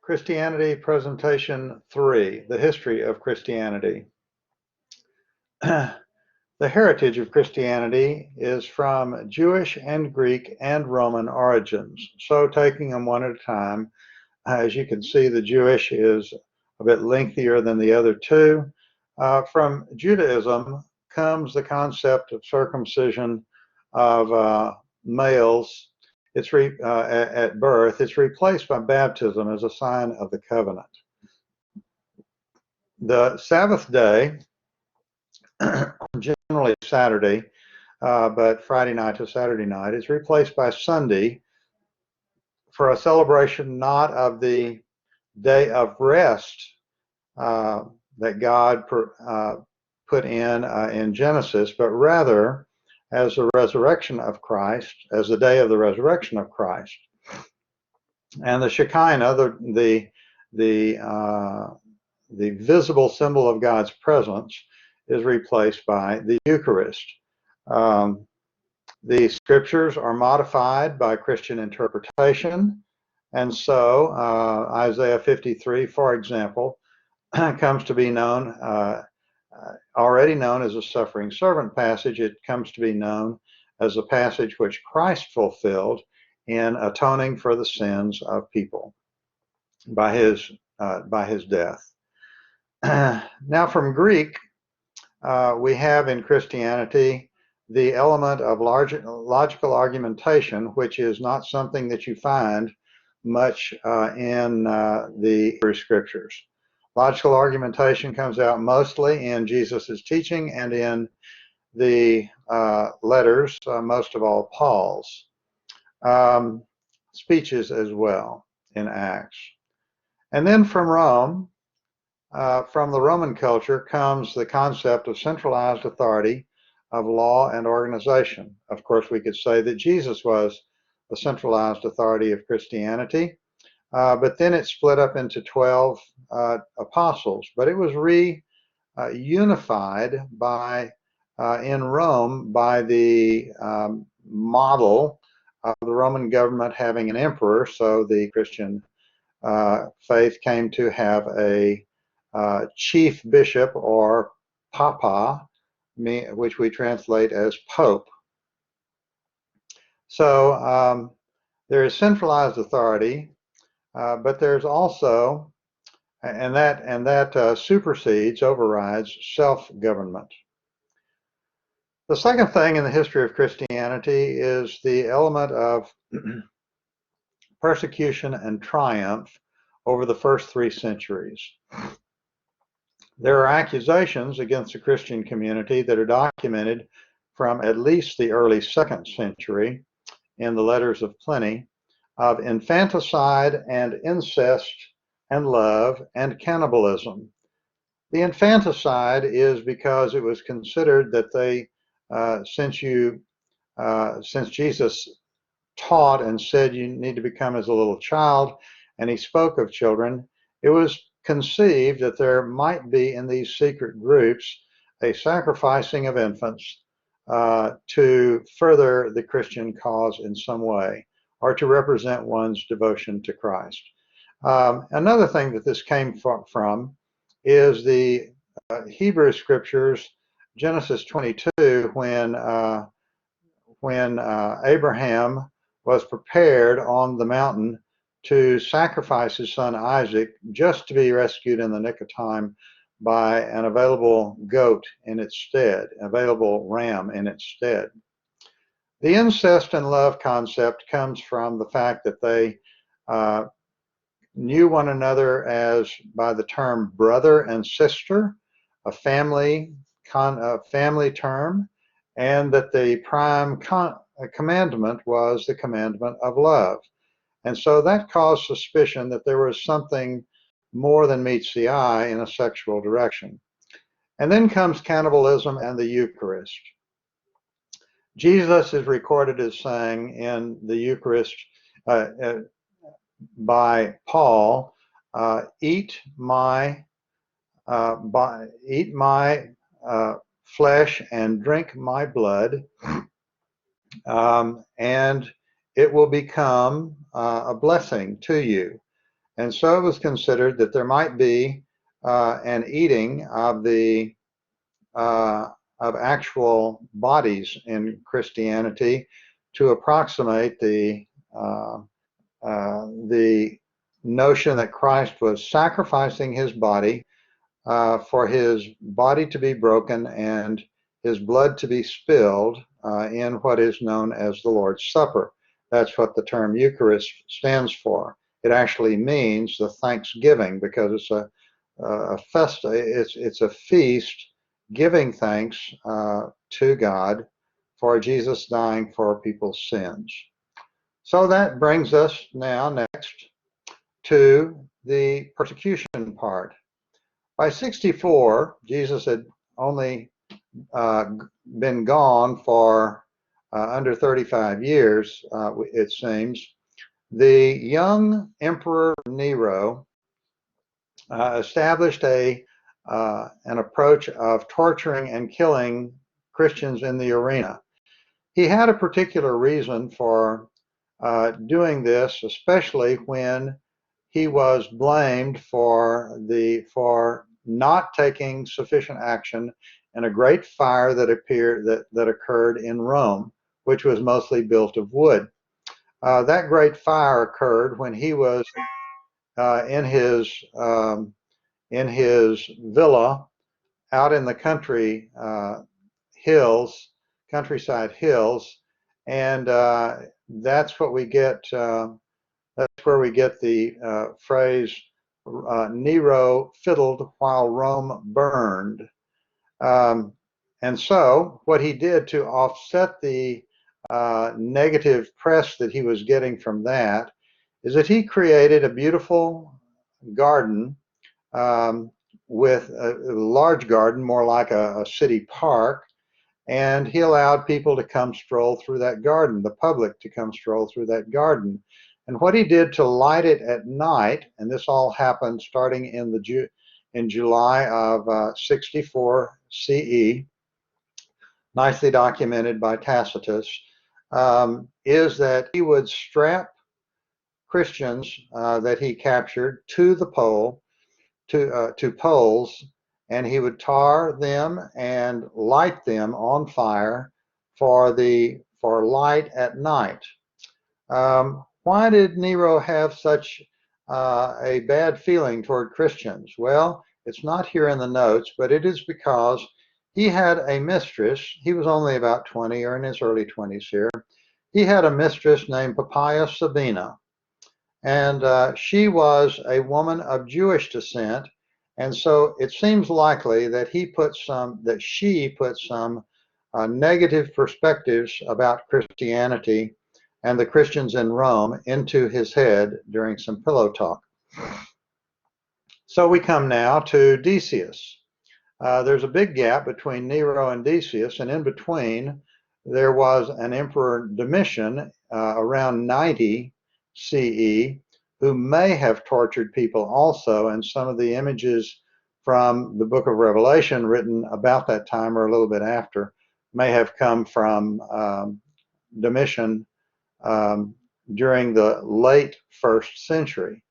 Christianity Presentation 3, The History of Christianity. The heritage of Christianity is from Jewish and Greek and Roman origins. So taking them one at a time, as you can see, the Jewish is a bit lengthier than the other two. From Judaism comes the concept of circumcision of males. At birth. It's replaced by baptism as a sign of the covenant. The Sabbath day, generally Saturday, but Friday night to Saturday night, is replaced by Sunday for a celebration not of the day of rest that God put in Genesis, but rather as the resurrection of Christ, as the day of the resurrection of Christ. And the Shekinah, the visible symbol of God's presence, is replaced by the Eucharist. The scriptures are modified by Christian interpretation, and so Isaiah 53, for example, comes to be known, already known as a suffering servant passage. It comes to be known as a passage which Christ fulfilled in atoning for the sins of people by his death. Now, from Greek, we have in Christianity the element of logical argumentation, which is not something that you find much in the Hebrew Scriptures. Logical argumentation comes out mostly in Jesus' teaching and in the letters, most of all Paul's. Speeches as well in Acts. And then from Rome, from the Roman culture, comes the concept of centralized authority of law and organization. Of course, we could say that Jesus was the centralized authority of Christianity, but then it split up into 12 apostles. But it was reunified in Rome by the model of the Roman government having an emperor, so the Christian faith came to have a chief bishop, or papa, which we translate as pope. So there is centralized authority, but there's also, and that supersedes, overrides self-government. The second thing in the history of Christianity is the element of persecution and triumph over the first 3 centuries. There are accusations against the Christian community that are documented from at least the early 2nd century in the letters of Pliny of infanticide and incest and love and cannibalism. The infanticide is because it was considered that since Jesus taught and said you need to become as a little child, and he spoke of children, it was conceived that there might be in these secret groups a sacrificing of infants to further the Christian cause in some way, or to represent one's devotion to Christ. Another thing that this came from is the Hebrew Scriptures, Genesis 22, when Abraham was prepared on the mountain to sacrifice his son Isaac, just to be rescued in the nick of time by an available goat in its stead, available ram in its stead. The incest and love concept comes from the fact that they knew one another as by the term brother and sister, a family term, and that the prime commandment was the commandment of love. And so that caused suspicion that there was something more than meets the eye in a sexual direction. And then comes cannibalism and the Eucharist. Jesus is recorded as saying in the Eucharist by Paul, eat my flesh and drink my blood, and it will become a blessing to you. And so it was considered that there might be an eating of the of actual bodies in Christianity to approximate the notion that Christ was sacrificing his body for his body to be broken and his blood to be spilled in what is known as the Lord's Supper. That's what the term Eucharist stands for. It actually means the thanksgiving, because it's a festa. It's a feast giving thanks to God for Jesus dying for people's sins. So that brings us now next to the persecution part. By 64, Jesus had only been gone for under 35 years, it seems. The young Emperor Nero established an approach of torturing and killing Christians in the arena. He had a particular reason for doing this, especially when he was blamed for not taking sufficient action in a great fire that occurred in Rome, which was mostly built of wood. That great fire occurred when he was in his villa out in the countryside hills, and that's what we get. That's where we get the phrase Nero fiddled while Rome burned. And so, what he did to offset the negative press that he was getting from that is that he created a beautiful garden with a large garden, more like a city park, and he allowed people to come stroll through that garden, the public to come stroll through that garden. And what he did to light it at night, and this all happened starting in July of 64 CE, nicely documented by Tacitus, is that he would strap Christians that he captured to the pole, to poles, and he would tar them and light them on fire for light at night. Why did Nero have such a bad feeling toward Christians? Well, it's not here in the notes, but it is because he had a mistress. He was only about 20 or in his early 20s here. He had a mistress named Poppaea Sabina, and she was a woman of Jewish descent, and so it seems likely that she put some negative perspectives about Christianity and the Christians in Rome into his head during some pillow talk. So we come now to Decius. There's a big gap between Nero and Decius, and in between there was an Emperor Domitian around 90 CE who may have tortured people also, and some of the images from the book of Revelation written about that time or a little bit after may have come from Domitian during the late 1st century.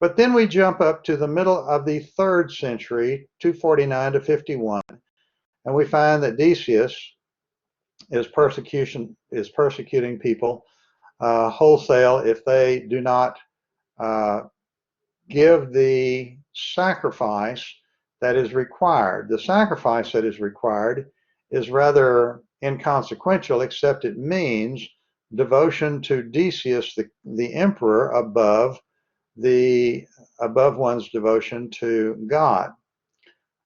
But then we jump up to the middle of the 3rd century, 249 to 51, and we find that Decius is persecuting people wholesale if they do not give the sacrifice that is required. The sacrifice that is required is rather inconsequential, except it means devotion to Decius, the emperor, above one's devotion to God.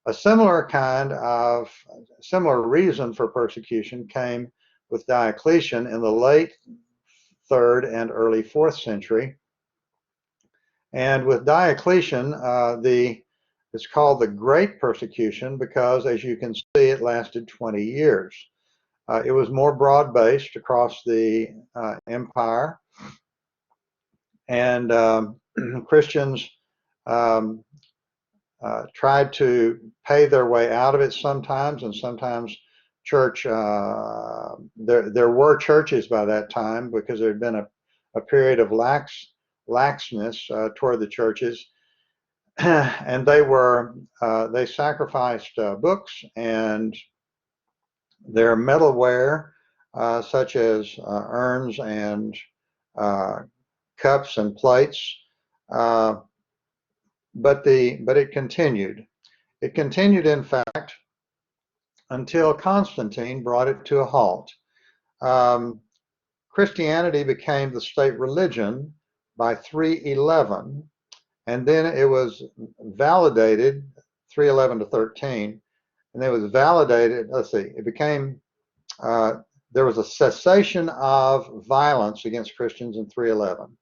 A similar reason for persecution came with Diocletian in the late 3rd and early 4th century. And with Diocletian, it's called the Great Persecution because, as you can see, it lasted 20 years. It was more broad-based across the empire, and Christians tried to pay their way out of it sometimes, and sometimes there were churches by that time because there had been a period of lax laxness toward the churches, and they sacrificed books and their metalware, such as urns and cups and plates. But it continued. It continued, in fact, until Constantine brought it to a halt. Um, Christianity became the state religion by 311, and then it was validated 311 to 13, and it was validated. Let's see, it became there was a cessation of violence against Christians in 311.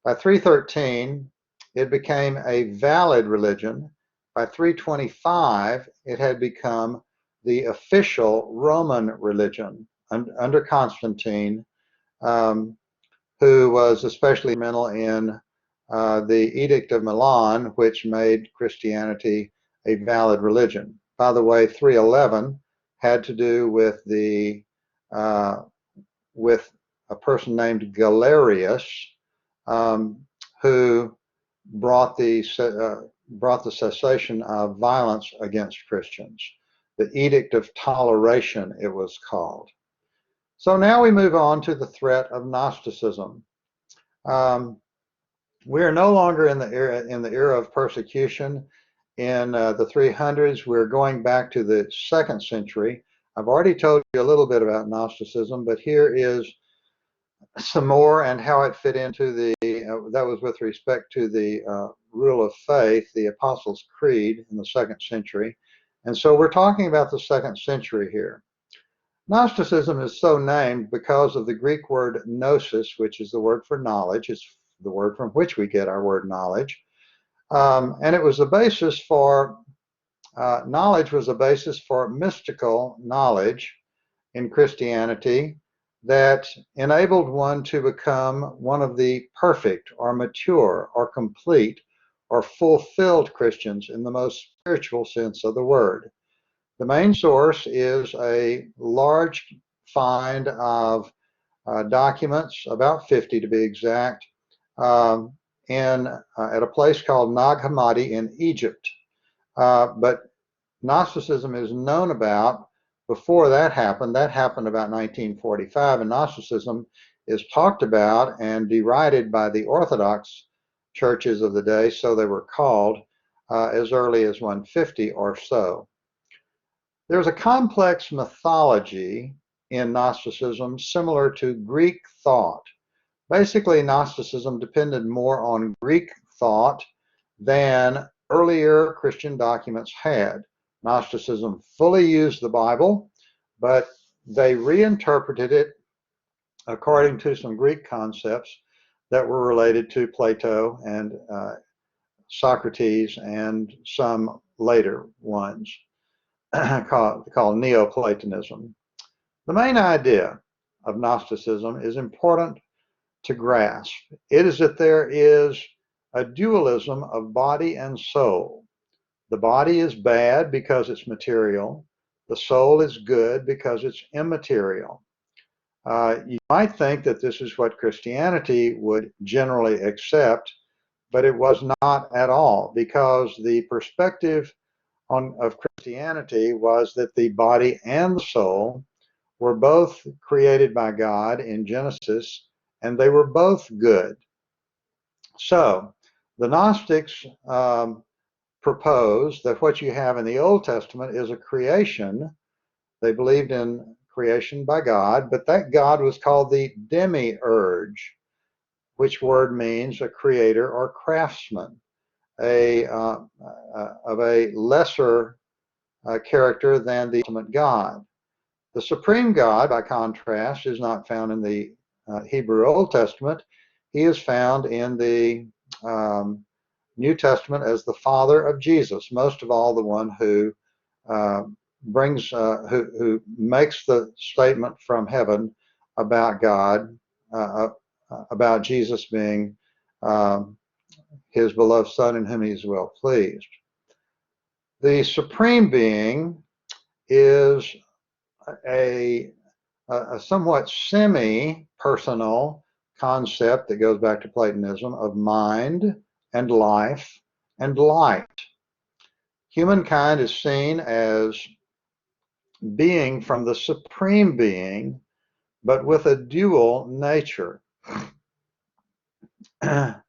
By 313, it became a valid religion. By 325, it had become the official Roman religion under Constantine, who was especially instrumental in the Edict of Milan, which made Christianity a valid religion. By the way, 311 had to do with with a person named Galerius, who brought the cessation of violence against Christians. The Edict of Toleration, it was called. So now we move on to the threat of Gnosticism. We are no longer in the era of persecution. In the 300s, we're going back to the 2nd century. I've already told you a little bit about Gnosticism, but here is some more and how it fit into the, that was with respect to the rule of faith, the Apostles' Creed in the 2nd century. And so we're talking about the 2nd century here. Gnosticism is so named because of the Greek word gnosis, which is the word for knowledge. It's the word from which we get our word knowledge. And it was the basis for, knowledge was a basis for mystical knowledge in Christianity that enabled one to become one of the perfect or mature or complete or fulfilled Christians in the most spiritual sense of the word. The main source is a large find of documents, about 50 to be exact, at a place called Nag Hammadi in Egypt. But Gnosticism is known about before that happened. That happened about 1945, and Gnosticism is talked about and derided by the Orthodox churches of the day, so they were called, as early as 150 or so. There's a complex mythology in Gnosticism similar to Greek thought. Basically, Gnosticism depended more on Greek thought than earlier Christian documents had. Gnosticism fully used the Bible, but they reinterpreted it according to some Greek concepts that were related to Plato and Socrates and some later ones called Neoplatonism. The main idea of Gnosticism is important to grasp. It is that there is a dualism of body and soul. The body is bad because it's material. The soul is good because it's immaterial. You might think that this is what Christianity would generally accept, but it was not at all, because the perspective of Christianity was that the body and the soul were both created by God in Genesis, and they were both good. So the Gnostics propose that what you have in the Old Testament is a creation. They believed in creation by God, but that God was called the demiurge, which word means a creator or craftsman, of a lesser character than the ultimate God. The supreme God, by contrast, is not found in the Hebrew Old Testament. He is found in the New Testament as the Father of Jesus, most of all the one who who makes the statement from heaven about God, about Jesus being his beloved Son in whom he is well pleased. The Supreme Being is a somewhat semi-personal concept that goes back to Platonism of mind and life and light. Humankind is seen as being from the supreme being, but with a dual nature. And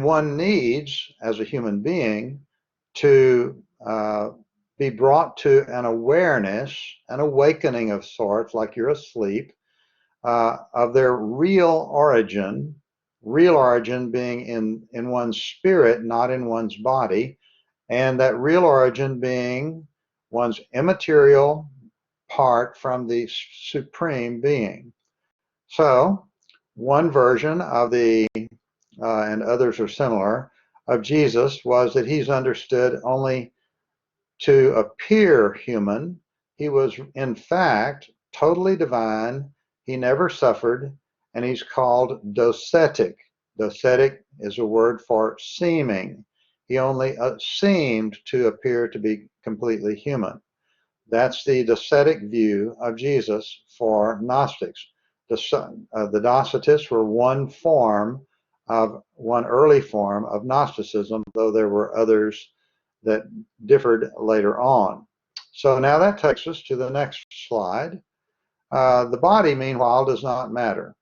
one needs, as a human being, to be brought to an awareness, an awakening of sorts, like you're asleep, of their real origin being in one's spirit, not in one's body, and that real origin being one's immaterial part from the supreme being. So, one version of the, and others are similar, of Jesus was that he's understood only to appear human. He was, in fact, totally divine. He never suffered, and he's called docetic. Docetic is a word for seeming. He only seemed to appear to be completely human. That's the docetic view of Jesus for Gnostics. The Docetists were one early form of Gnosticism, though there were others that differed later on. So now that takes us to the next slide. The body, meanwhile, does not matter.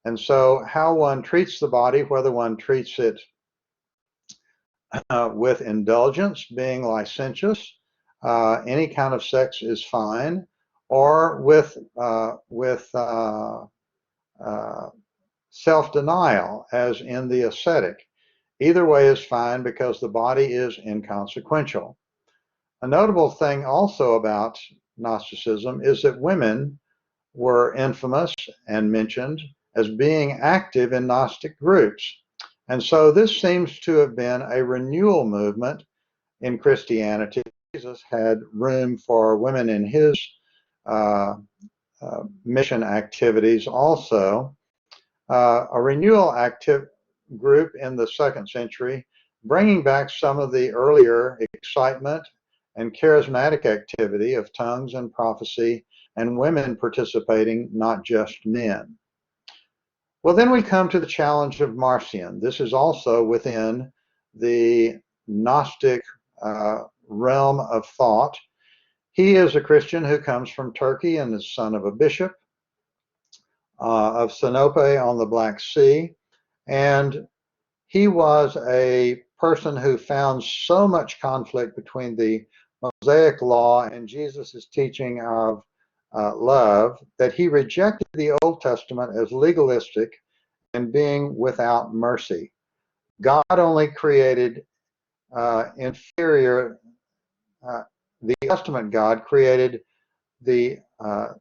And so how one treats the body, whether one treats it with indulgence, being licentious, any kind of sex is fine, or with self-denial, as in the ascetic. Either way is fine because the body is inconsequential. A notable thing also about Gnosticism is that women were infamous and mentioned as being active in Gnostic groups. And so this seems to have been a renewal movement in Christianity. Jesus had room for women in his mission activities also. A renewal active group in the 2nd century, bringing back some of the earlier excitement and charismatic activity of tongues and prophecy, and women participating, not just men. Well, then we come to the challenge of Marcion. This is also within the Gnostic realm of thought. He is a Christian who comes from Turkey and is son of a bishop of Sinope on the Black Sea. And he was a person who found so much conflict between the Mosaic law and Jesus' teaching of love that he rejected the Old Testament as legalistic and being without mercy. God only created inferior, the Testament God created the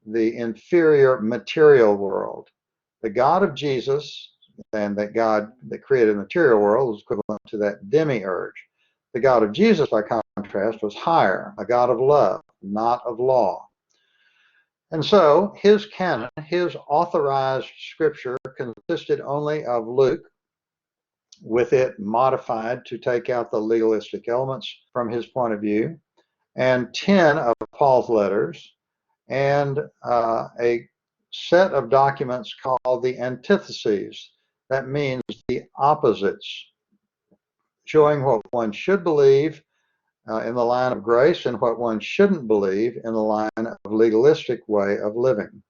inferior material world. The God of Jesus, and that God that created the material world, was equivalent to that demiurge. The God of Jesus, by contrast, was higher, a God of love, not of law. And so his canon, his authorized scripture, consisted only of Luke, with it modified to take out the legalistic elements from his point of view, and 10 of Paul's letters, and a set of documents called the antitheses. That means the opposites, showing what one should believe in the line of grace and what one shouldn't believe in the line of legalistic way of living.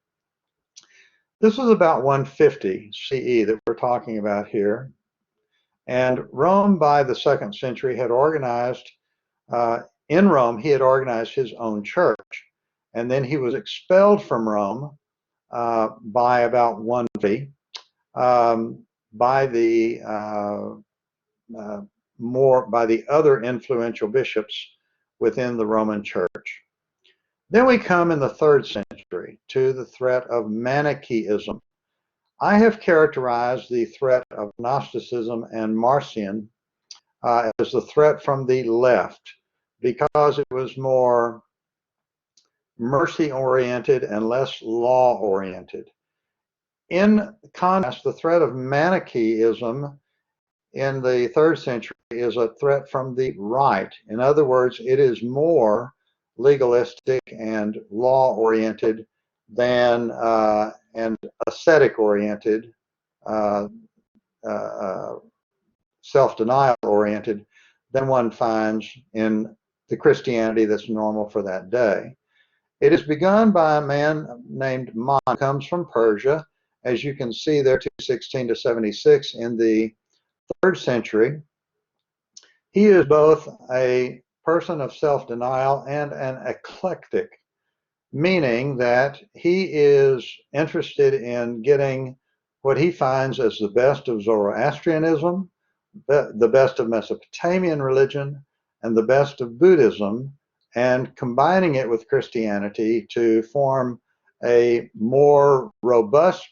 This was about 150 CE that we're talking about here. And Rome, by the 2nd century, had organized, in Rome, he had organized his own church. And then he was expelled from Rome by about 150 by the by the other influential bishops within the Roman Church. Then we come in the 3rd century to the threat of Manikyism. I have characterized the threat of Gnosticism and Marcion as the threat from the left, because it was more mercy-oriented and less law-oriented. In contrast, the threat of Manichaeism in the 3rd century is a threat from the right. In other words, it is more legalistic and law-oriented than and ascetic-oriented, uh, self-denial-oriented than one finds in the Christianity that's normal for that day. It is begun by a man named Manikyam, comes from Persia, as you can see there, 216 to 76 in the 3rd century. He is both a person of self-denial and an eclectic, meaning that he is interested in getting what he finds as the best of Zoroastrianism, the best of Mesopotamian religion, and the best of Buddhism, and combining it with Christianity to form a more robust,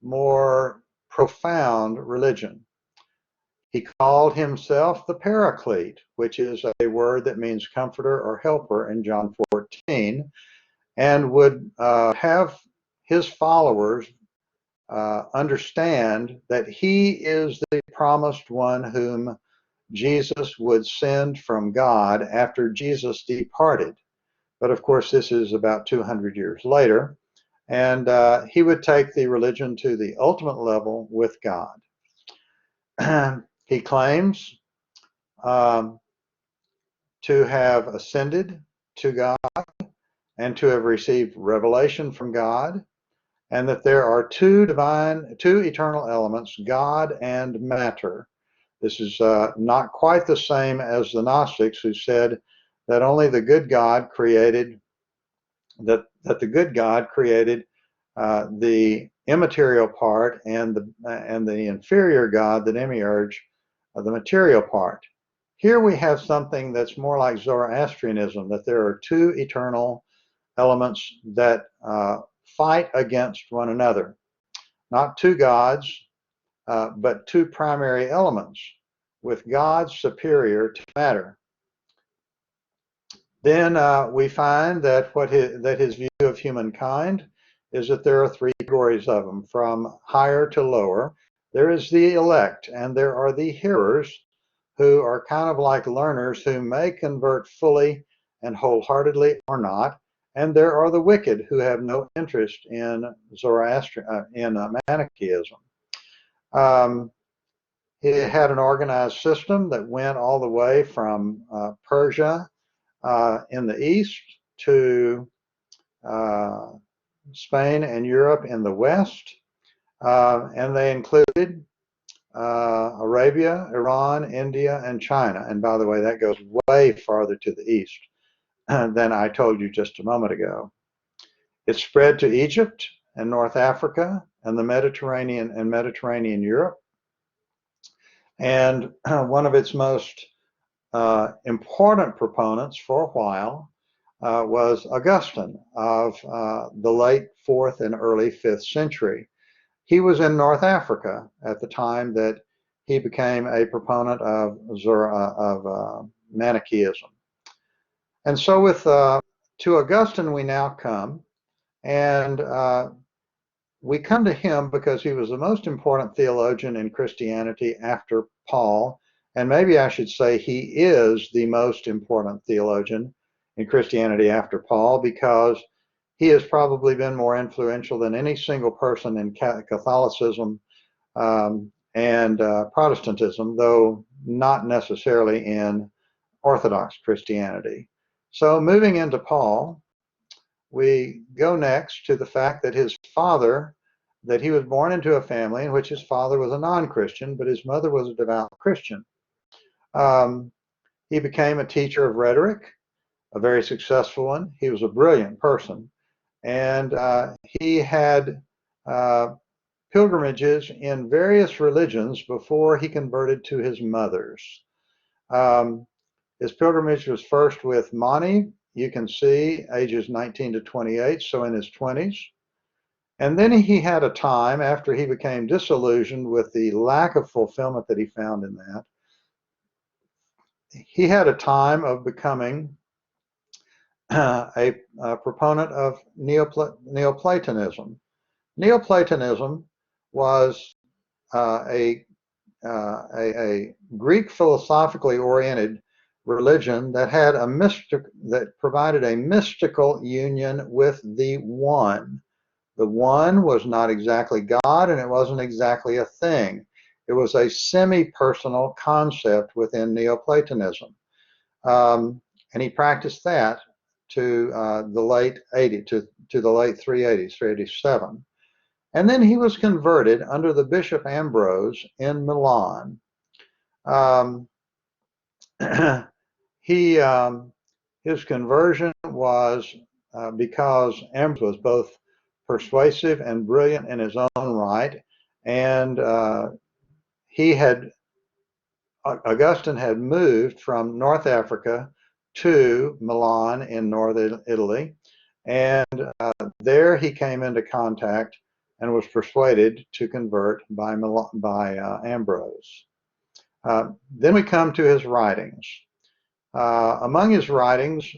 more profound religion. He called himself the Paraclete, which is a word that means comforter or helper in John 14, and would have his followers understand that he is the promised one whom Jesus would send from God after Jesus departed. But of course, this is about 200 years later, and he would take the religion to the ultimate level with God. He claims to have ascended to God and to have received revelation from God, and that there are two eternal elements, God and matter. This is not quite the same as the Gnostics, who said that only the good God created, that the good God created the immaterial part, and the inferior God, the demiurge, the material part. Here we have something that's more like Zoroastrianism, that there are two eternal elements that fight against one another. Not two gods, but two primary elements, with God superior to matter. Then we find that his view of humankind is that there are three categories of them, from higher to lower. There is the elect, and there are the hearers, who are kind of like learners who may convert fully and wholeheartedly or not. And there are the wicked, who have no interest in Manichaeism. He had an organized system that went all the way from Persia in the east to Spain and Europe in the west, and they included Arabia, Iran, India, and China. And by the way, that goes way farther to the east than I told you just a moment ago. It spread to Egypt and North Africa and the Mediterranean Europe. And one of its most important proponents for a while was Augustine of the late 4th and early 5th century. He was in North Africa at the time that he became a proponent of Manichaeism. And so to Augustine we now come, and we come to him because he was the most important theologian in Christianity after Paul, and maybe I should say he is the most important theologian in Christianity after Paul, because he has probably been more influential than any single person in Catholicism and Protestantism, though not necessarily in Orthodox Christianity. So moving into Paul, we go next to the fact that that he was born into a family in which his father was a non-Christian, but his mother was a devout Christian. He became a teacher of rhetoric, a very successful one. He was a brilliant person. And he had pilgrimages in various religions before he converted to his mother's. His pilgrimage was first with Mani, you can see, ages 19 to 28, so in his 20s. And then he had a time, after he became disillusioned with the lack of fulfillment that he found in that, he had a time of becoming a proponent of Neoplatonism. Neoplatonism was a Greek philosophically oriented religion that had that provided a mystical union with the One, The one was not exactly God, and it wasn't exactly a thing. It was a semi-personal concept within Neoplatonism. And he practiced that to the late 380s, 387. And then he was converted under the Bishop Ambrose in Milan. Um, his conversion was because Ambrose was both persuasive and brilliant in his own right, and Augustine had moved from North Africa to Milan in northern Italy, and there he came into contact and was persuaded to convert by Ambrose. Then we come to his writings. Among his writings,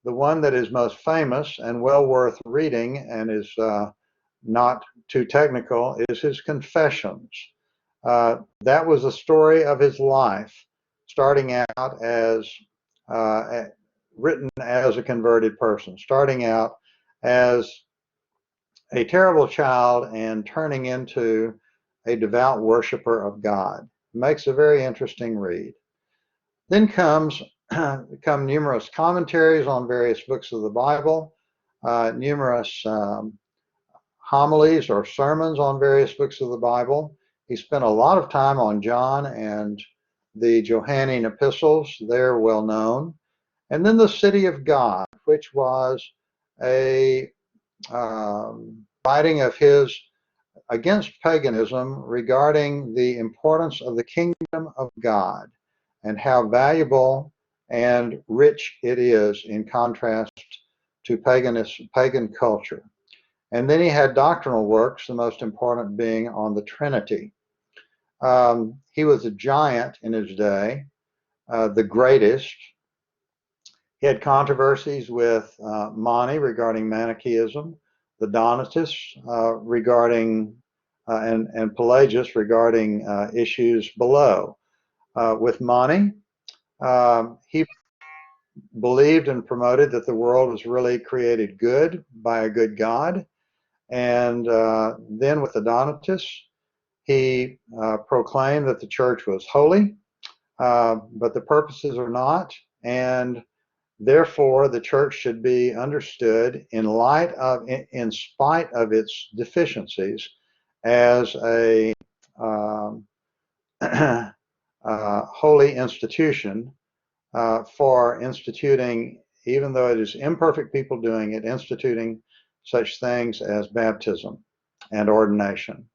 the one that is most famous and well worth reading and is not too technical is his Confessions. That was a story of his life, starting out as written as a converted person, starting out as a terrible child and turning into a devout worshiper of God. It makes a very interesting read. Then come numerous commentaries on various books of the Bible, numerous homilies or sermons on various books of the Bible. He spent a lot of time on John and the Johannine epistles. They're well known. And then the City of God, which was a writing of his against paganism regarding the importance of the kingdom of God and how valuable and rich it is in contrast to pagan culture. And then he had doctrinal works, the most important being on the Trinity. He was a giant in his day, the greatest. He had controversies with Mani regarding Manichaeism, the Donatists regarding, and Pelagius regarding issues below. With Mani, he believed and promoted that the world was really created good by a good God. And then with the Donatists, he proclaimed that the church was holy, but the purposes are not. And therefore, the church should be understood in spite of its deficiencies, as a holy institution for instituting, even though it is imperfect people doing it, instituting such things as baptism and ordination.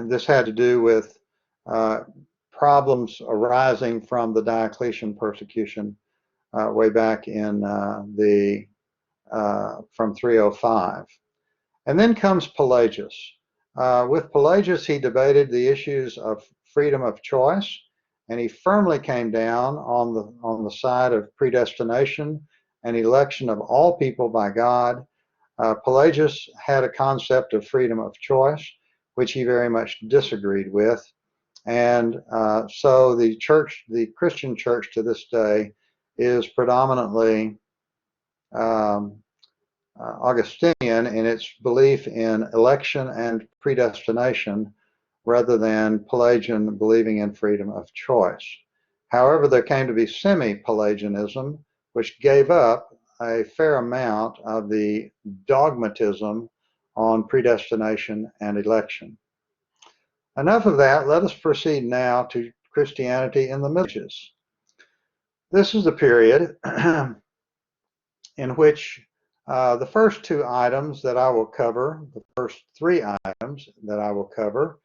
This had to do with problems arising from the Diocletian persecution way back in from 305. And then comes Pelagius. With Pelagius, he debated the issues of freedom of choice, and he firmly came down on the side of predestination and election of all people by God. Pelagius had a concept of freedom of choice, which he very much disagreed with. And so the Christian church to this day is predominantly Augustinian in its belief in election and predestination, rather than Pelagian believing in freedom of choice. However, there came to be semi-Pelagianism, which gave up a fair amount of the dogmatism on predestination and election. Enough of that. Let us proceed now to Christianity in the Middle Ages. This is a period in which the first two items that I will cover, the first three items that I will cover,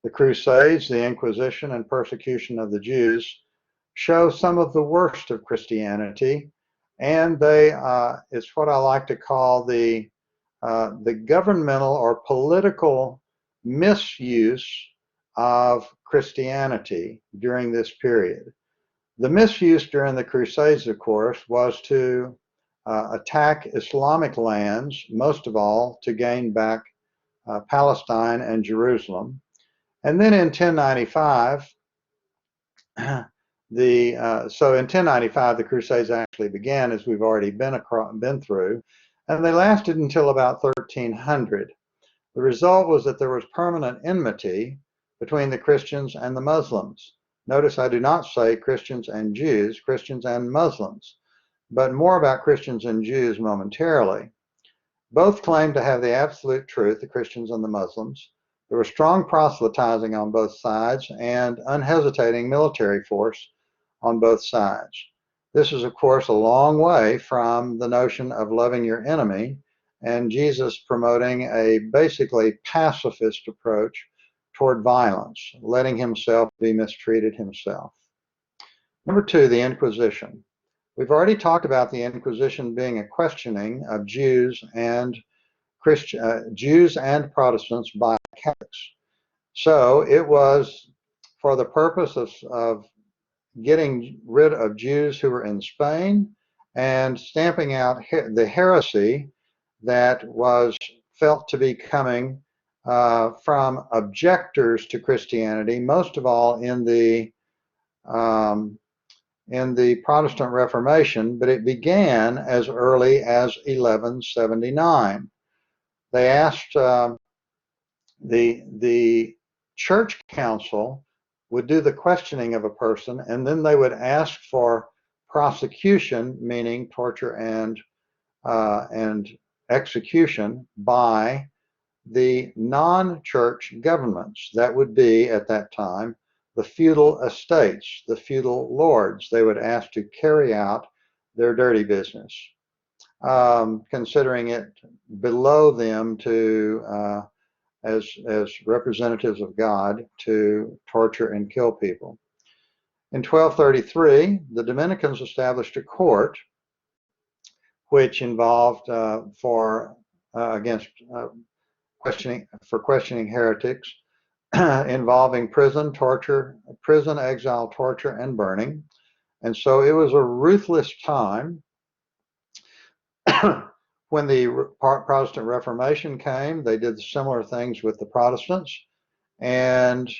the Crusades, the Inquisition, and persecution of the Jews, show some of the worst of Christianity, and it's what I like to call the governmental or political misuse of Christianity during this period. The misuse during the Crusades, of course, was to attack Islamic lands, most of all to gain back Palestine and Jerusalem. And then in 1095, So in 1095, the Crusades actually began, as we've already been through, and they lasted until about 1300. The result was that there was permanent enmity between the Christians and the Muslims. Notice I do not say Christians and Jews, Christians and Muslims, but more about Christians and Jews momentarily. Both claimed to have the absolute truth, the Christians and the Muslims. There was strong proselytizing on both sides and unhesitating military force on both sides. This is, of course, a long way from the notion of loving your enemy and Jesus promoting a basically pacifist approach toward violence, letting himself be mistreated himself. Number two, the Inquisition. We've already talked about the Inquisition being a questioning of Jews and Protestants by Catholics. So it was for the purpose of getting rid of Jews who were in Spain and stamping out the heresy that was felt to be coming from objectors to Christianity, most of all in the Protestant Reformation, but it began as early as 1179. They asked the church council would do the questioning of a person, and then they would ask for prosecution, meaning torture and execution, by the non-church governments. That would be, at that time, the feudal estates, the feudal lords. They would ask to carry out their dirty business, considering it below them to as representatives of God to torture and kill people. In 1233, the Dominicans established a court which involved questioning heretics, involving prison, exile, torture, and burning. And so it was a ruthless time. When the Protestant Reformation came, they did similar things with the Protestants, and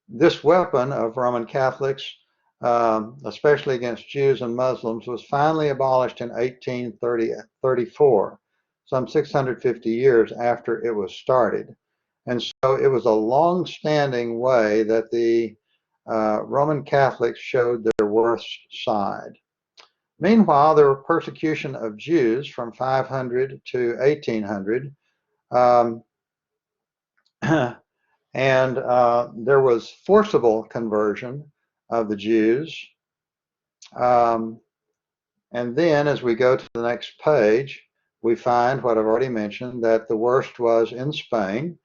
this weapon of Roman Catholics, especially against Jews and Muslims, was finally abolished in 1834, some 650 years after it was started. And so it was a long-standing way that the Roman Catholics showed their worst side. Meanwhile, there was persecution of Jews from 500 to 1800, and there was forcible conversion of the Jews. And then, as we go to the next page, we find what I've already mentioned, that the worst was in Spain,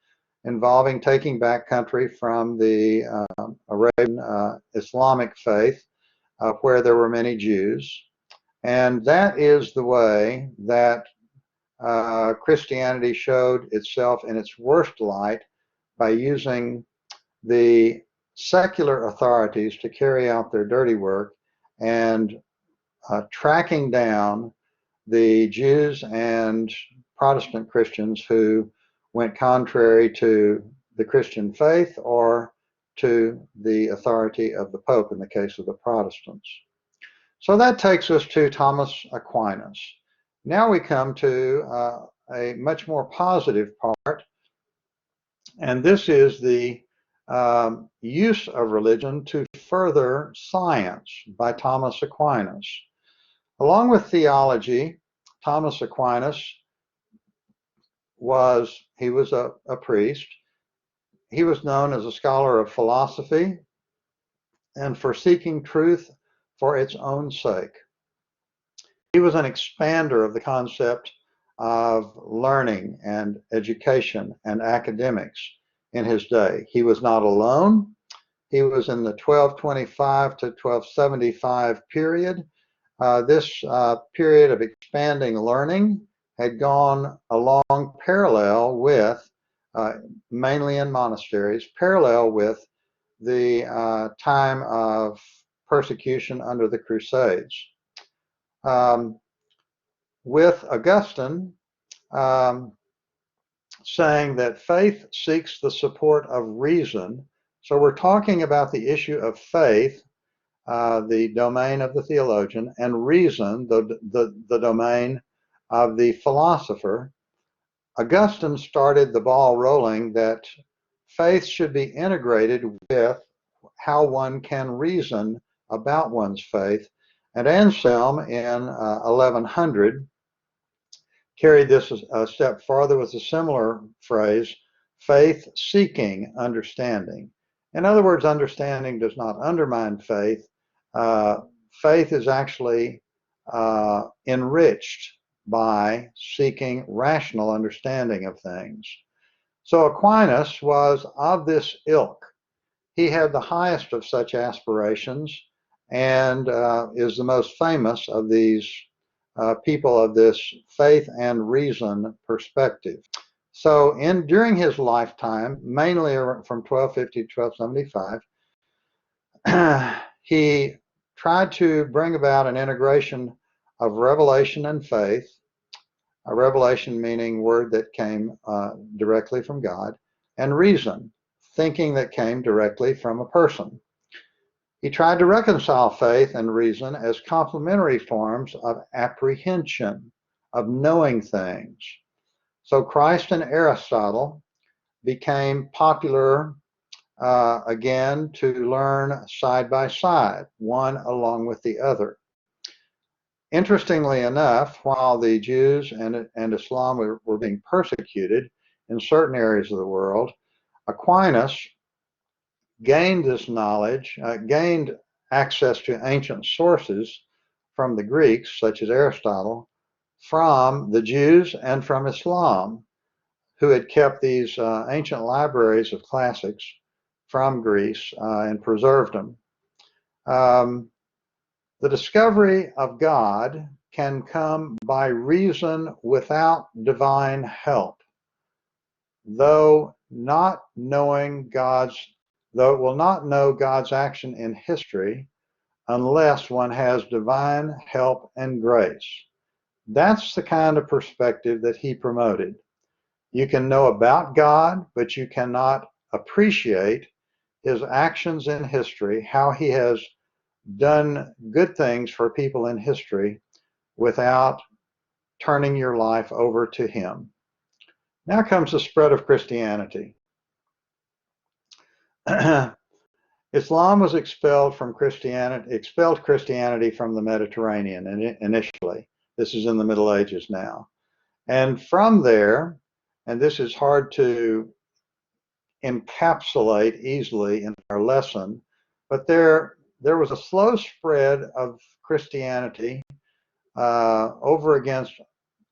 involving taking back country from the Arabian Islamic faith, where there were many Jews. And that is the way that Christianity showed itself in its worst light, by using the secular authorities to carry out their dirty work and tracking down the Jews and Protestant Christians who went contrary to the Christian faith or to the authority of the Pope in the case of the Protestants. So that takes us to Thomas Aquinas. Now we come to a much more positive part, and this is the use of religion to further science by Thomas Aquinas. Along with theology, Thomas Aquinas was a priest. He was known as a scholar of philosophy and for seeking truth for its own sake. He was an expander of the concept of learning and education and academics in his day. He was not alone. He was in the 1225 to 1275 period. This period of expanding learning had gone along parallel with, mainly in monasteries, parallel with the time of persecution under the Crusades. With Augustine saying that faith seeks the support of reason So we're talking about the issue of faith, the domain of the theologian, and reason, the domain of the philosopher. Augustine started the ball rolling that faith should be integrated with how one can reason about one's faith. And Anselm in 1100 carried this a step farther with a similar phrase, faith seeking understanding. In other words, understanding does not undermine faith. Faith is actually enriched by seeking rational understanding of things. So Aquinas was of this ilk. He had the highest of such aspirations and is the most famous of these people of this faith and reason perspective. So during his lifetime, mainly from 1250 to 1275, he tried to bring about an integration of revelation and faith, a revelation meaning word that came directly from God, and reason, thinking that came directly from a person. He tried to reconcile faith and reason as complementary forms of apprehension, of knowing things. So Christ and Aristotle became popular again to learn side by side, one along with the other. Interestingly enough, while the Jews and Islam were being persecuted in certain areas of the world, Aquinas gained this knowledge, gained access to ancient sources from the Greeks, such as Aristotle, from the Jews and from Islam, who had kept these ancient libraries of classics from Greece and preserved them. The discovery of God can come by reason without divine help, though it will not know God's action in history unless one has divine help and grace. That's the kind of perspective that he promoted. You can know about God, but you cannot appreciate his actions in history, how he has done good things for people in history without turning your life over to him. Now comes the spread of Christianity. Islam was expelled Christianity from the Mediterranean initially. This is in the Middle Ages now. And from there, and this is hard to encapsulate easily in our lesson, but there was a slow spread of Christianity over against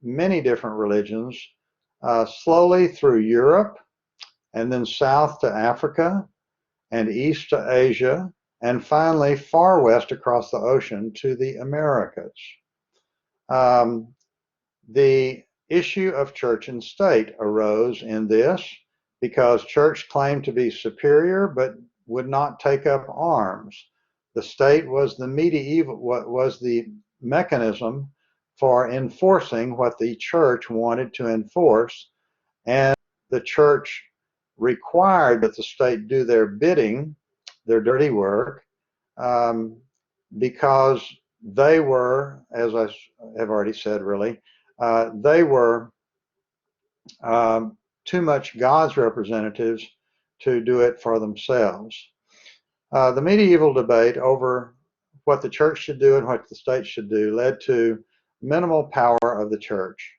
many different religions, slowly through Europe, and then south to Africa, and east to Asia, and finally far west across the ocean to the Americas. The issue of church and state arose in this because church claimed to be superior but would not take up arms. The state was the mechanism for enforcing what the church wanted to enforce, and the church required that the state do their bidding, their dirty work, because they were, as I have already said, really, they were too much God's representatives to do it for themselves. The medieval debate over what the church should do and what the state should do led to minimal power of the church.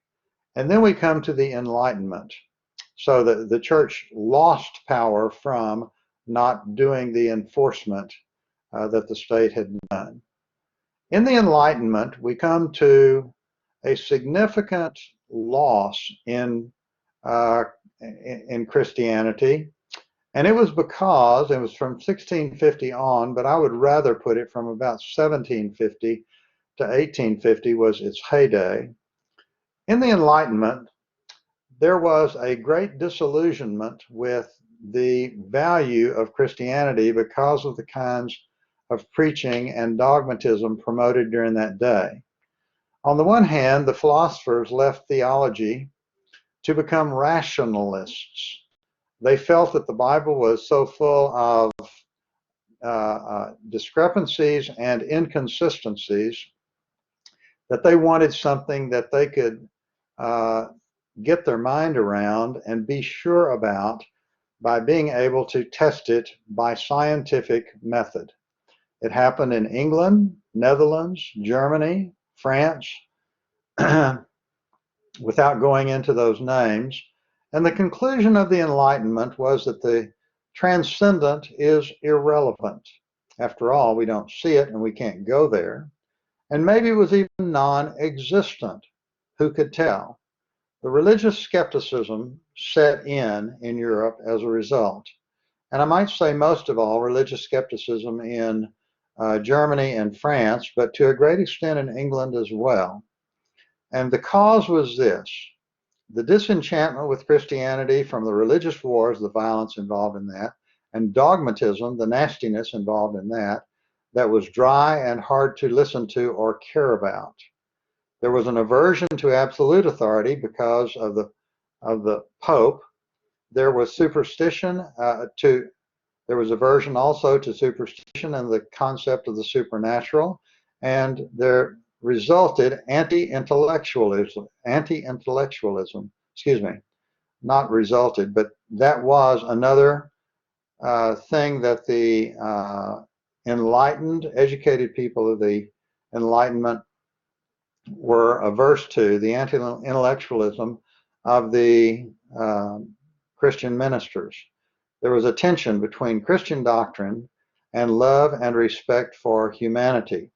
And then we come to the Enlightenment. So the church lost power from not doing the enforcement that the state had done. In the Enlightenment, we come to a significant loss in Christianity, and it was because it was from 1650 on, but I would rather put it from about 1750 to 1850 was its heyday. In the Enlightenment, there was a great disillusionment with the value of Christianity because of the kinds of preaching and dogmatism promoted during that day. On the one hand, the philosophers left theology to become rationalists. they felt that the Bible was so full of discrepancies and inconsistencies that they wanted something that they could get their mind around and be sure about by being able to test it by scientific method. It happened in England, Netherlands, Germany, France, without going into those names. And the conclusion of the Enlightenment was that the transcendent is irrelevant. After all, we don't see it and we can't go there. And maybe it was even non-existent. Who could tell? The religious skepticism set in Europe as a result. And I might say most of all, religious skepticism in Germany and France, but to a great extent in England as well. And the cause was this: the disenchantment with Christianity from the religious wars, the violence involved in that, and dogmatism, the nastiness involved in that was dry and hard to listen to or care about. There was an aversion to absolute authority because of the Pope. There was superstition there was aversion also to superstition and the concept of the supernatural, and there resulted anti-intellectualism, excuse me, not resulted, but that was another thing that the enlightened, educated people of the Enlightenment were averse to, the anti-intellectualism of the Christian ministers. There was a tension between Christian doctrine and love and respect for humanity.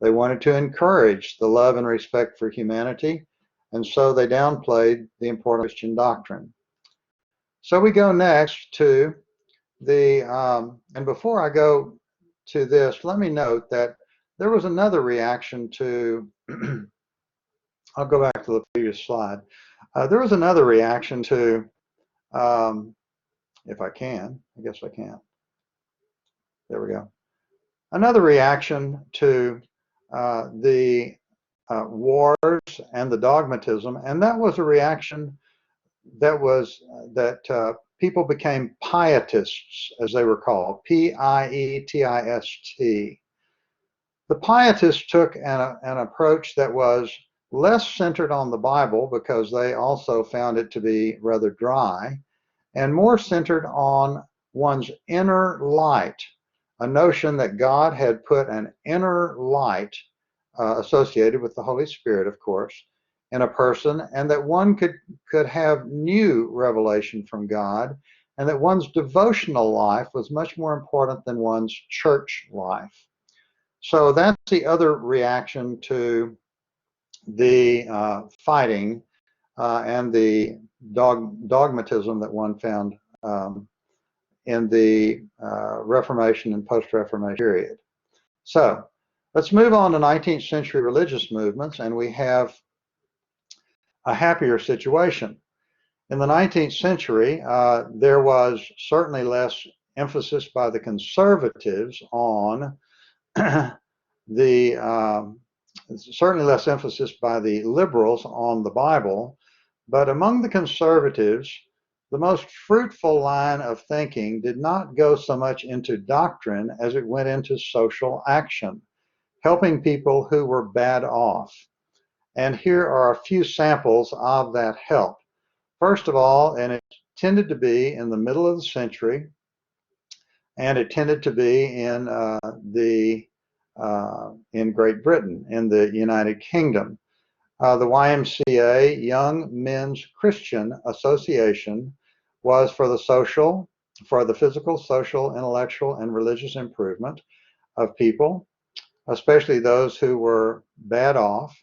They wanted to encourage the love and respect for humanity, and so they downplayed the importance of Christian doctrine. So we go next to the, and before I go to this, let me note that there was another reaction to, I'll go back to the previous slide. There was another reaction to, if I can, I guess I can. There we go. Another reaction to the wars and the dogmatism, and that was a reaction that was that people became pietists, as they were called, P-I-E-T-I-S-T. The pietists took an approach that was less centered on the Bible, because they also found it to be rather dry, and more centered on one's inner light, a notion that God had put an inner light associated with the Holy Spirit, of course, in a person, and that one could have new revelation from God, and that one's devotional life was much more important than one's church life. So that's the other reaction to the fighting and the dogmatism that one found in the Reformation and post-Reformation period. So let's move on to 19th century religious movements, and we have a happier situation. In the 19th century, there was certainly less emphasis by the conservatives on certainly less emphasis by the liberals on the Bible, but among the conservatives, the most fruitful line of thinking did not go so much into doctrine as it went into social action, helping people who were bad off. And here are a few samples of that help. First of all, and it tended to be in the middle of the century, and it tended to be in Great Britain, in the United Kingdom. The YMCA, Young Men's Christian Association, was for the physical, social, intellectual, and religious improvement of people, especially those who were bad off.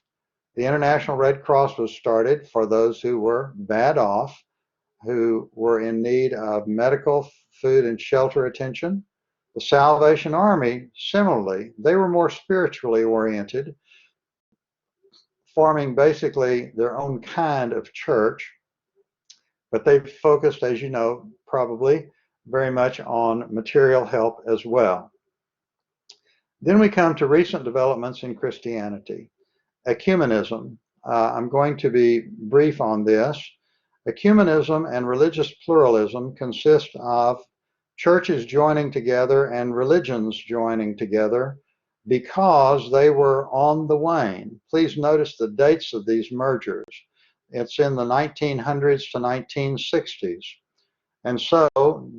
The International Red Cross was started for those who were bad off, who were in need of medical, food, and shelter attention. The Salvation Army, similarly, they were more spiritually oriented, forming basically their own kind of church, but they focused, as you know, probably very much on material help as well. Then we come to recent developments in Christianity. Ecumenism. I'm going to be brief on this. Ecumenism and religious pluralism consist of churches joining together and religions joining together because they were on the wane. Please notice the dates of these mergers. It's in the 1900s to 1960s. And so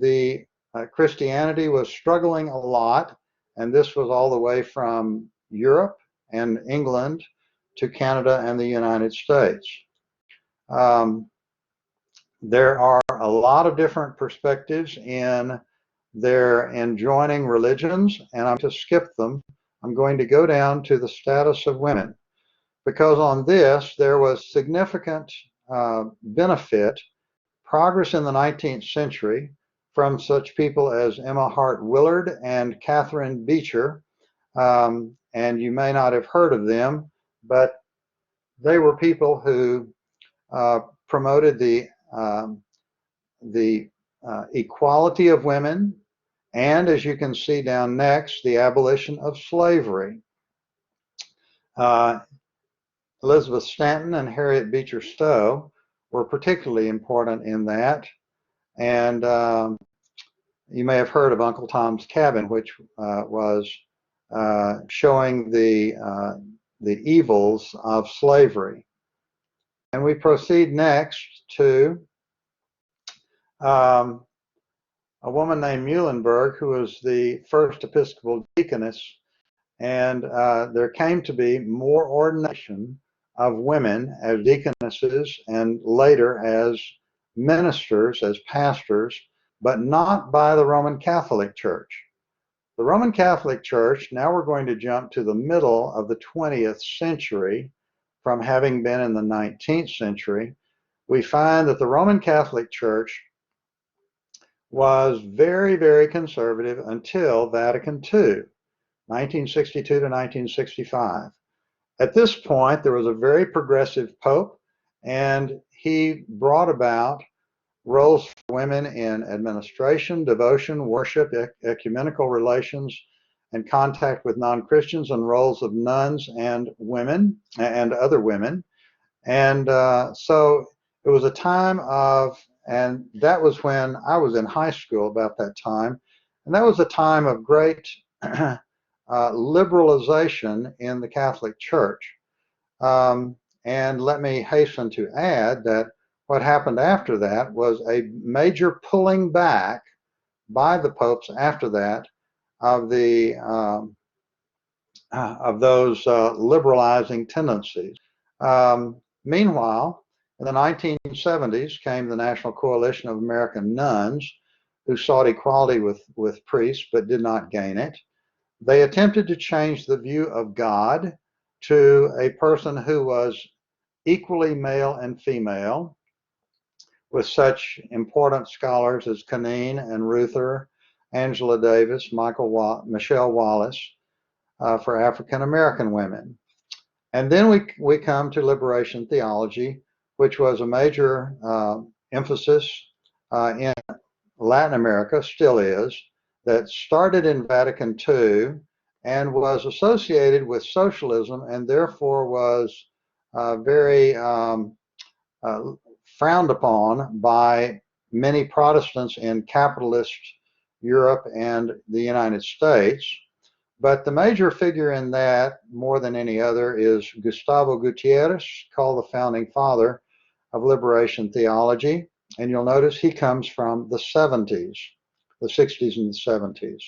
the Christianity was struggling a lot, and this was all the way from Europe and England to Canada and the United States. There are a lot of different perspectives in their enjoining religions, and I'm going to skip them. I'm going to go down to the status of women, because on this there was significant benefit, progress in the 19th century from such people as Emma Hart Willard and Catherine Beecher, and you may not have heard of them, but they were people who promoted the equality of women, and as you can see down next, the abolition of slavery. Elizabeth Stanton and Harriet Beecher Stowe were particularly important in that, and you may have heard of Uncle Tom's Cabin, which was showing the evils of slavery. And we proceed next to a woman named Muhlenberg, who was the first Episcopal deaconess, and there came to be more ordination of women as deaconesses and later as ministers, as pastors, but not by the Roman Catholic Church. The Roman Catholic Church, now we're going to jump to the middle of the 20th century from having been in the 19th century. We find that the Roman Catholic Church was very, very conservative until Vatican II, 1962 to 1965. At this point, there was a very progressive pope, and he brought about roles for women in administration, devotion, worship, ecumenical relations, and contact with non-Christians, and roles of nuns and women and other women. And so it was a time of, and that was when I was in high school about that time, and that was a time of great liberalization in the Catholic Church. And let me hasten to add that what happened after that was a major pulling back by the popes after that of the of those liberalizing tendencies. Meanwhile, in the 1970s came the National Coalition of American Nuns, who sought equality with priests but did not gain it. They attempted to change the view of God to a person who was equally male and female, with such important scholars as Canine and Ruther, Angela Davis, Michelle Wallace for African American women. And then we come to liberation theology, which was a major emphasis in Latin America, still is, that started in Vatican II and was associated with socialism, and therefore was very frowned upon by many Protestants in capitalist Europe and the United States. But the major figure in that, more than any other, is Gustavo Gutierrez, called the founding father of liberation theology. And you'll notice he comes from the 70s, the 60s and the 70s.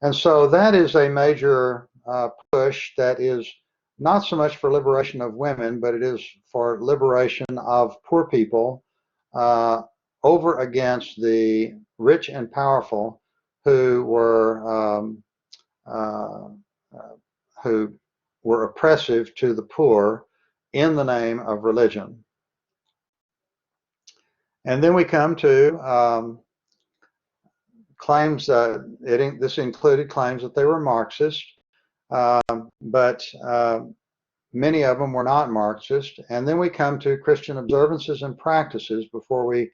And so that is a major push that is not so much for liberation of women, but it is for liberation of poor people over against the rich and powerful who were oppressive to the poor in the name of religion. And then we come to claims, this included claims that they were Marxist, but many of them were not Marxist. And then we come to Christian observances and practices before we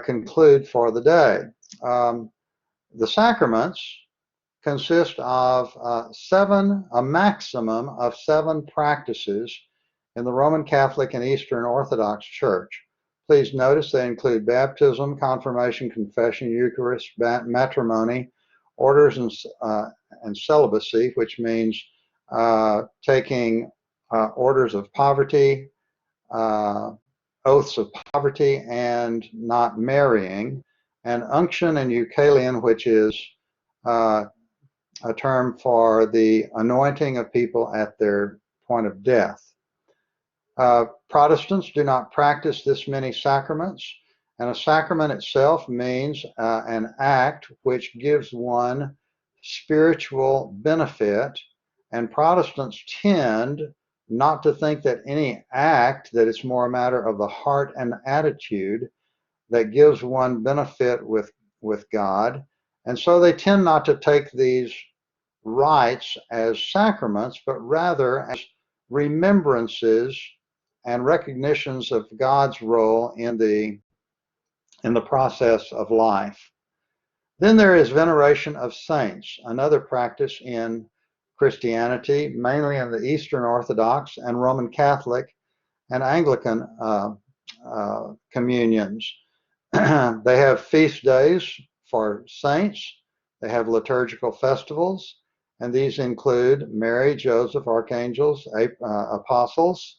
conclude for the day. The sacraments consist of a maximum of 7 practices in the Roman Catholic and Eastern Orthodox Church. Please notice they include baptism, confirmation, confession, Eucharist, matrimony, orders, and celibacy, which means taking orders of poverty, oaths of poverty, and not marrying, and unction and euchalion, which is a term for the anointing of people at their point of death. Protestants do not practice this many sacraments, and a sacrament itself means an act which gives one spiritual benefit, and Protestants tend not to think that any act, that it's more a matter of the heart and attitude that gives one benefit with God, and so they tend not to take these rites as sacraments, but rather as remembrances and recognitions of God's role in the process of life. Then there is veneration of saints, another practice in Christianity, mainly in the Eastern Orthodox and Roman Catholic and Anglican communions. They have feast days for saints. They have liturgical festivals, and these include Mary, Joseph, archangels, apostles.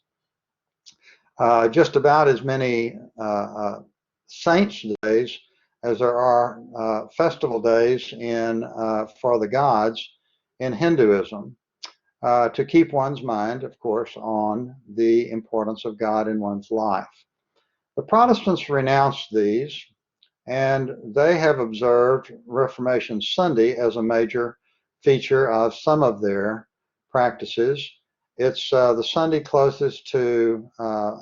Just about as many saints days as there are festival days for the gods in Hinduism, to keep one's mind, of course, on the importance of God in one's life. The Protestants renounced these, and they have observed Reformation Sunday as a major feature of some of their practices. It's the Sunday closest to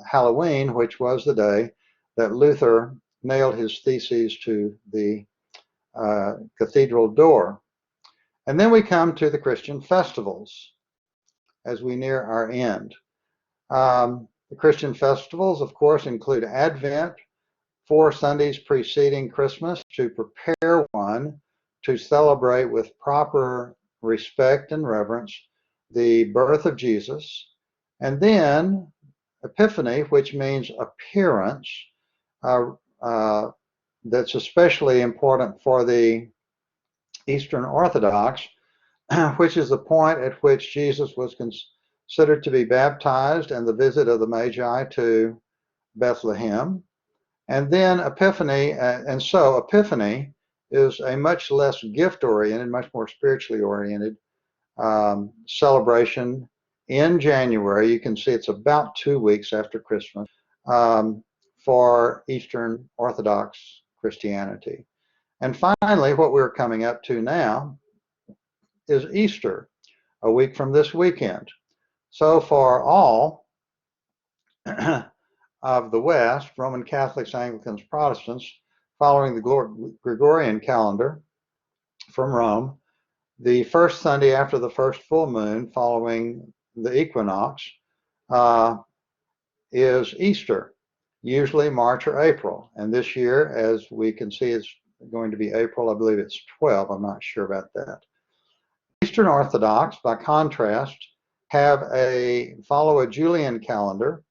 Halloween, which was the day that Luther nailed his theses to the cathedral door. And then we come to the Christian festivals as we near our end. The Christian festivals, of course, include Advent, 4 Sundays preceding Christmas, to prepare one to celebrate with proper respect and reverence the birth of Jesus. And then Epiphany, which means appearance, that's especially important for the Eastern Orthodox, which is the point at which Jesus was considered to be baptized and the visit of the Magi to Bethlehem. And then Epiphany, and so Epiphany is a much less gift-oriented, much more spiritually oriented celebration in January. You can see it's about 2 weeks after Christmas for Eastern Orthodox Christianity. And finally, what we're coming up to now is Easter, a week from this weekend. So for all of the West, Roman Catholics, Anglicans, Protestants, following the Gregorian calendar from Rome, the first Sunday after the first full moon following the equinox is Easter, usually March or April. And this year, as we can see, it's going to be April. I believe it's 12. I'm not sure about that. Eastern Orthodox, by contrast, follow a Julian calendar,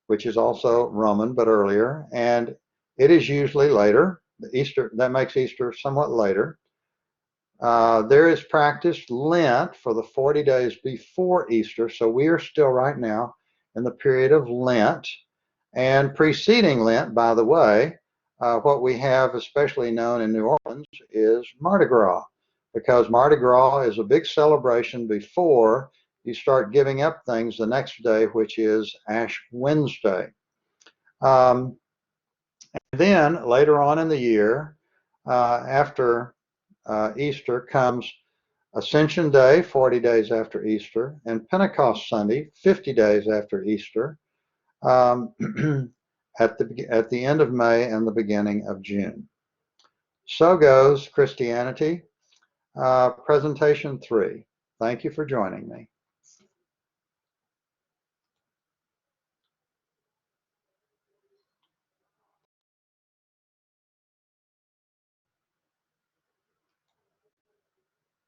which is also Roman but earlier, and it is usually later. That makes Easter somewhat later. There is practiced Lent for the 40 days before Easter, so we are still right now in the period of Lent. And preceding Lent, by the way, what we have especially known in New Orleans is Mardi Gras, because Mardi Gras is a big celebration before you start giving up things the next day, which is Ash Wednesday. And then later on in the year, after Easter, comes Ascension Day, 40 days after Easter, and Pentecost Sunday, 50 days after Easter, at the end of May and the beginning of June. So goes Christianity. Presentation 3. Thank you for joining me.